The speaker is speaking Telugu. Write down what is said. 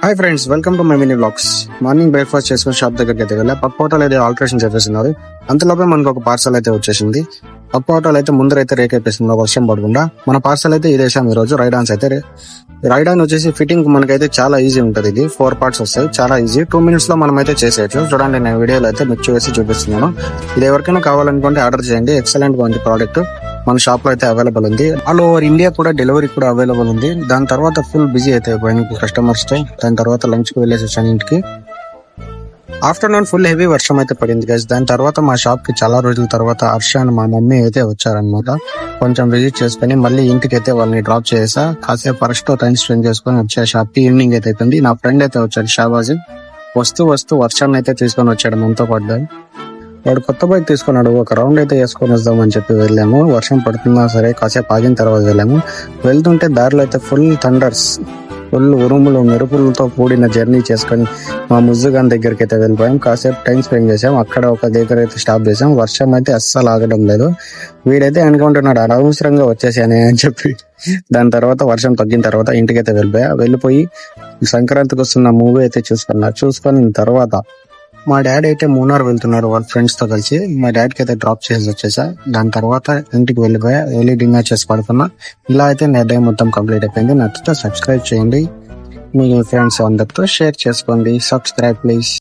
Hi friends, welcome to my mini blogs. Morning breakfast చేసుకుని షాప్ దగ్గరికి అయితే వెళ్ళా. పప్పు ఆటోలో అయితే ఆల్టరేషన్ చేసేస్తున్నారు. అంతలోపే మనకు ఒక పార్సల్ అయితే వచ్చేసింది. పప్పు ఆటోలో అయితే ముందరైతే రేక్ అయిపోయింది వర్షం పడకుండా. మన పార్సల్ అయితే ఇదేసాం ఈ రోజు. రైడాన్స్ అయితే రైడాన్ వచ్చేసి ఫిట్టింగ్ మనకైతే చాలా ఈజీ ఉంటుంది. ఇది 4 parts వస్తాయి, చాలా ఈజీ. 2 minutes లో మనం అయితే చేసేయచ్చు. చూడండి, నేను వీడియోలో అయితే మిక్స్ వేసి చూపిస్తున్నాను. ఇది ఎవరికైనా కావాలనుకుంటే ఆర్డర్ చేయండి. ఎక్సలెంట్ గా ఉంది ప్రోడక్ట్. మన షాప్ లో అయితే అవైలబుల్ ఉంది. ఆల్ ఓవర్ ఇండియా కూడా డెలివరీ కూడా అవైలబుల్ ఉంది. దాని తర్వాత ఫుల్ బిజీ అయితే అయిపోయింది కస్టమర్స్ తో. దాని తర్వాత లంచ్ కి వెళ్ళేసి వచ్చాను ఇంటికి. ఆఫ్టర్నూన్ ఫుల్ హెవీ వర్షం అయితే పడింది గైస్. దాని తర్వాత మా షాప్ కి చాలా రోజుల తర్వాత హర్ష అని మా మమ్మీ అయితే వచ్చారనమాట. కొంచెం విజిట్ చేసుకుని మళ్ళీ ఇంటికి అయితే వాళ్ళని డ్రాప్ చేసా. కాసేపు హర్ష తో టైం స్పెండ్ చేసుకుని వచ్చే షాప్ కి. ఈవినింగ్ అయితే అయిపోయింది. నా ఫ్రెండ్ అయితే వచ్చాడు షాబాజీ. వస్తూ వర్షాన్ని అయితే తీసుకొని వచ్చాడు మనతో పాటు. వాడు కొత్త బైక్ తీసుకున్నాడు. ఒక రౌండ్ అయితే వేసుకొని వద్దామని చెప్పి వెళ్ళాము. వర్షం పడుతున్నా సరే కాసేపు ఆగిన తర్వాత వెళ్ళాము. వెళ్తుంటే దారిలో అయితే ఫుల్ థండర్స్, ఫుల్ ఉరుములు మెరుపులతో కూడిన జర్నీ చేసుకొని మా ముజ్జుగాన్ దగ్గరికి అయితే వెళ్ళిపోయాం. కాసేపు టైం స్పెండ్ చేసాం. అక్కడ ఒక దగ్గర అయితే స్టాప్ చేసాం. వర్షం అయితే అస్సలు ఆగడం లేదు. వీడైతే అనుకుంటున్నాడు అనవసరంగా వచ్చేసానే అని చెప్పి. దాని తర్వాత వర్షం తగ్గిన తర్వాత ఇంటికి అయితే వెళ్ళిపోయి సంక్రాంతికి వస్తున్న మూవీ అయితే చూసుకున్న తర్వాత మా డాడీ అయితే మూనార్ వెళ్తున్నారు వాళ్ళ ఫ్రెండ్స్ తో కలిసి. మా డాడీకి అయితే డ్రాప్ చేసి వచ్చేసా. దాని తర్వాత ఇంటికి వెళ్ళి డిన్నర్ చేసి పడుకున్నా. ఇలా అయితే నా డే మొత్తం కంప్లీట్ అయిపోయింది. నచ్చితే సబ్స్క్రైబ్ చేయండి. మీ ఫ్రెండ్స్ అందరితో షేర్ చేసుకోండి. Subscribe please.